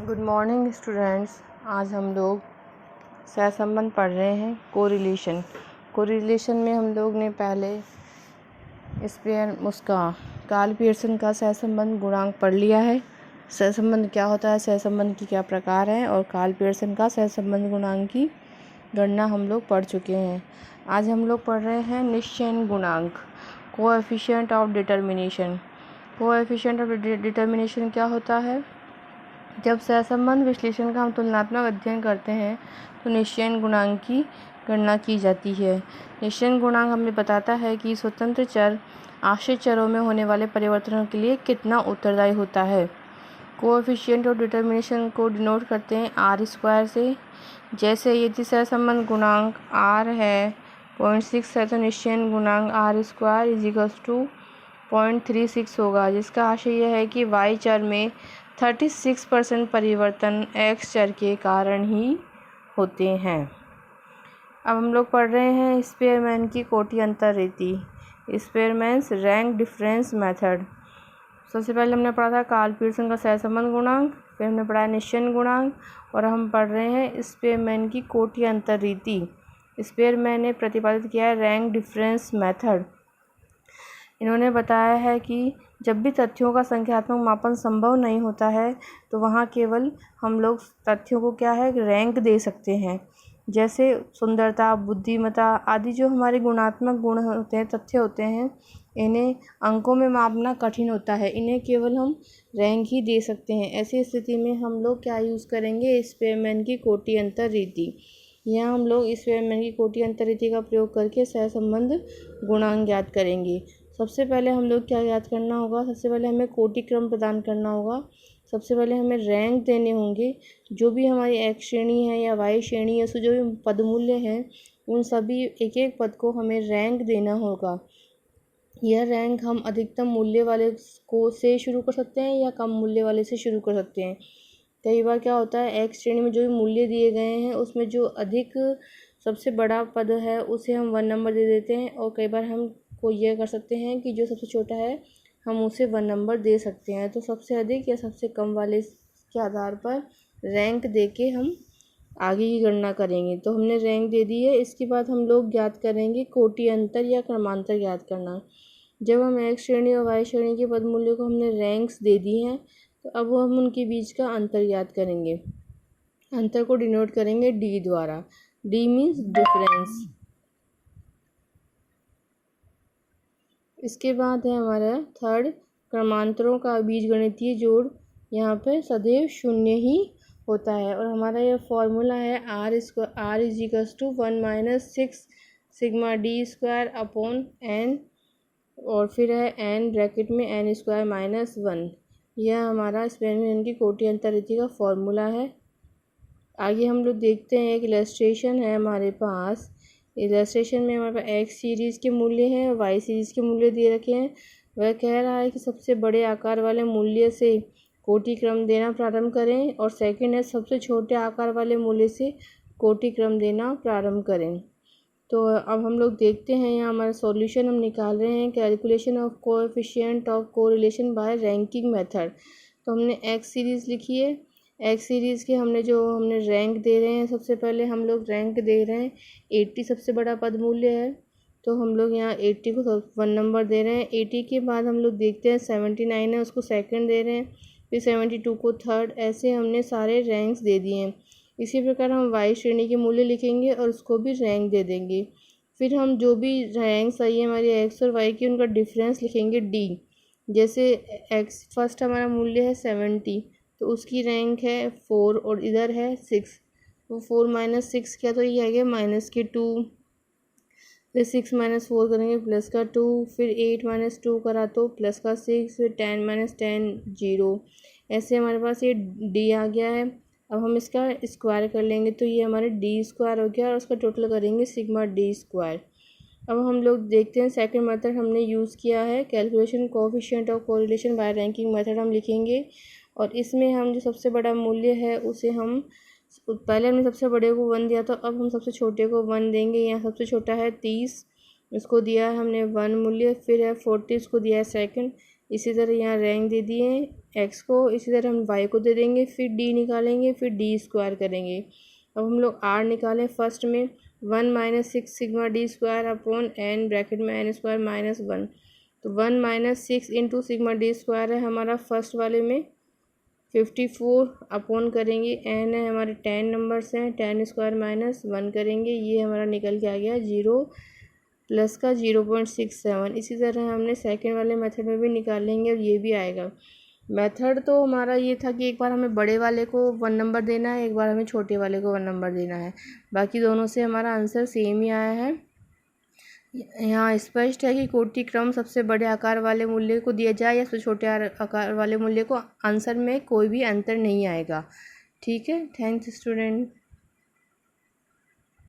Good morning students. आज हम लोग सहसंबंध पढ़ रहे हैं। कोरिलेशन में हम लोग ने पहले स्पेयर उसका कार्ल पियर्सन का सहसंबंध गुणांक पढ़ लिया है। सहसंबंध क्या होता है, सहसंबंध की क्या प्रकार है और कार्ल पियर्सन का सहसंबंध गुणांक की गणना हम लोग पढ़ चुके हैं। आज हम लोग पढ़ रहे हैं निश्चयन गुणांक, coefficient of determination. Coefficient of determination क्या होता है? जब सहसंबंध विश्लेषण का हम तुलनात्मक अध्ययन करते हैं तो निश्चयन गुणांक की गणना की जाती है। निश्चयन गुणांक हमें बताता है कि स्वतंत्र चर आश्रित चरों में होने वाले परिवर्तनों के लिए कितना उत्तरदायी होता है। कोएफिशिएंट ऑफ डिटर्मिनेशन को डिनोट करते हैं r² से। जैसे यदि सहसंबंध गुणांक r है 0.6 है तो निश्चयन गुणांक r² 0.36 होगा, जिसका आशय यह है कि y चर में 36% परिवर्तन x चर के कारण ही होते हैं। अब हम लोग पढ़ रहे हैं स्पेयरमैन की कोटि अंतर रीति, स्पेयरमैन्स रैंक डिफरेंस मेथड। सबसे पहले हमने पढ़ा था कार्ल पियर्सन का सहसंबंध गुणांक, फिर हमने पढ़ा निश्चयन गुणांक और हम पढ़ रहे हैं स्पेयरमैन की कोटि अंतर रीति। स्पेयरमैन ने प्रतिपादित किया है रैंक डिफरेंस मेथड। इन्होंने बताया है कि जब भी तथ्यों का संख्यात्मक मापन संभव नहीं होता है तो वहाँ केवल हम लोग तथ्यों को क्या है रैंक दे सकते हैं। जैसे सुंदरता, बुद्धिमत्ता आदि जो हमारे गुणात्मक गुण होते हैं, तथ्य होते हैं, इन्हें अंकों में मापना कठिन होता है, इन्हें केवल हम रैंक ही दे सकते हैं। ऐसी स्थिति में हम लोग क्या यूज़ करेंगे, स्पेयरमैन की कोटि अंतर रीति। यहाँ हम लोग स्पेयरमैन की कोटि अंतर रीति का प्रयोग करके सहसंबंध गुणांक ज्ञात करेंगे। सबसे पहले हम लोग क्या याद करना होगा, सबसे पहले हमें कोटि क्रम प्रदान करना होगा। सबसे पहले हमें रैंक देने होंगे। जो भी हमारी x श्रेणी है या y श्रेणी है, उसमें जो भी पदमूल्य हैं उन सभी एक एक पद को हमें रैंक देना होगा। यह रैंक हम अधिकतम मूल्य वाले को से शुरू कर सकते हैं या कम मूल्य वाले से शुरू कर सकते हैं। कई बार क्या होता है, x श्रेणी में जो भी मूल्य दिए गए हैं उसमें जो अधिक सबसे बड़ा पद है उसे हम 1 नंबर दे देते हैं, और कई बार हम को यह कर सकते हैं कि जो सबसे छोटा है हम उसे 1 नंबर दे सकते हैं। तो सबसे अधिक या सबसे कम वाले के आधार पर रैंक देके हम आगे की गणना करेंगे। तो हमने रैंक दे दी है। इसके बाद हम लोग ज्ञात करेंगे कोटि अंतर या क्रमांतर ज्ञात करना। जब हम x श्रेणी और y श्रेणी के पद मूल्य को हमने रैंक्स दे दी हैं तो अब हम उनके बीच का अंतर ज्ञात करेंगे। अंतर को डिनोट करेंगे d द्वारा। d means difference. इसके बाद है हमारा थर्ड, क्रमांतरों का बीजगणितीय जोड़। यहाँ पे सदैव 0 ही होता है और हमारा यह फॉर्मूला है r = 1 - 6 sigma d² upon n, और फिर है n ब्रैकेट में n² - 1। यह हमारा स्पेयरमैन की कोटि अंतर रीति का फॉर्मूला है। आगे हम लोग देखते हैं, एक इलस्ट्रेशन है हमारे पास। इलस्ट्रेशन में हमारे पास x सीरीज़ के मूल्य हैं और y सीरीज़ के मूल्य दे रखे हैं। वह कह रहा है कि सबसे बड़े आकार वाले मूल्य से कोटि क्रम देना प्रारंभ करें, और सेकंड है सबसे छोटे आकार वाले मूल्य से कोटि क्रम देना प्रारंभ करें। तो अब हम लोग देखते हैं, यहाँ हमारा सॉल्यूशन हम निकाल रहे हैं, calculation of coefficient of correlation by ranking method. तो हमने x सीरीज़ लिखी है। x सीरीज़ के हमने रैंक दे रहे हैं। सबसे पहले हम लोग रैंक दे रहे हैं 80 सबसे बड़ा पद मूल्य है, तो हम लोग यहाँ 80 को 1 नंबर दे रहे हैं। 80 के बाद हम लोग देखते हैं 79 है, उसको सेकंड दे रहे हैं, फिर 72 को थर्ड। ऐसे हमने सारे रैंक्स दे दिए हैं। इसी प्रकार हम y श्रेणी के मूल्य लिखेंगे और उसको भी रैंक दे देंगे। फिर हम जो भी रैंक्स आई है हमारी x और y की, उनका डिफरेंस लिखेंगे d। जैसे x फर्स्ट हमारा मूल्य है 70, तो उसकी रैंक है 4 और इधर है 6। तो 4 - 6 किया तो ये आ गया -2, फिर 6 - 4 करेंगे +2, फिर 8 - 2 करा तो +6, फिर 10 - 10 0। ऐसे हमारे पास ये d आ गया है। अब हम इसका स्क्वायर कर लेंगे तो ये हमारे d² हो गया और उसका टोटल करेंगे सिग्मा d²। अब हम लोग देखते हैं सेकंड मेथड हमने यूज़ किया है, calculation coefficient of correlation by ranking method हम लिखेंगे। और इसमें हम जो सबसे बड़ा मूल्य है उसे हम पहले हमने सबसे बड़े को 1 दिया, तो अब हम सबसे छोटे को 1 देंगे। यहाँ सबसे छोटा है 30, इसको दिया है हमने 1 मूल्य, फिर है 40, इसको दिया है सेकंड। इसी तरह यहाँ रैंक दे दिए एक्स को, इसी तरह हम वाई को दे देंगे, फिर डी निकालेंगे, फिर डी स्क्वायर करेंगे। अब हम लोग आर निकालें फर्स्ट में 1 - 6 sigma d square upon n bracket में एन स्क्वायर माइनस 1। तो 1 - 6 इंटू सिग्मा डी स्क्वायर है हमारा फर्स्ट वाले में 54 अपॉन करेंगे एन है हमारे 10 नंबर्स हैं, 10 स्क्वायर माइनस 1 करेंगे, ये हमारा निकल के आ गया 0 प्लस का 0.67। इसी तरह हमने सेकंड वाले मेथड में भी निकालेंगे और ये भी आएगा। मेथड तो हमारा ये था कि एक बार हमें बड़े वाले को 1 नंबर देना है, एक बार हमें छोटे वाले को 1 नंबर देना है। बाकी दोनों से हमारा आंसर सेम ही आया है। यहाँ स्पष्ट है कि कोटि क्रम सबसे बड़े आकार वाले मूल्य को दिया जाए या सबसे छोटे आकार वाले मूल्य को, आंसर में कोई भी अंतर नहीं आएगा। ठीक है, थैंक्स स्टूडेंट।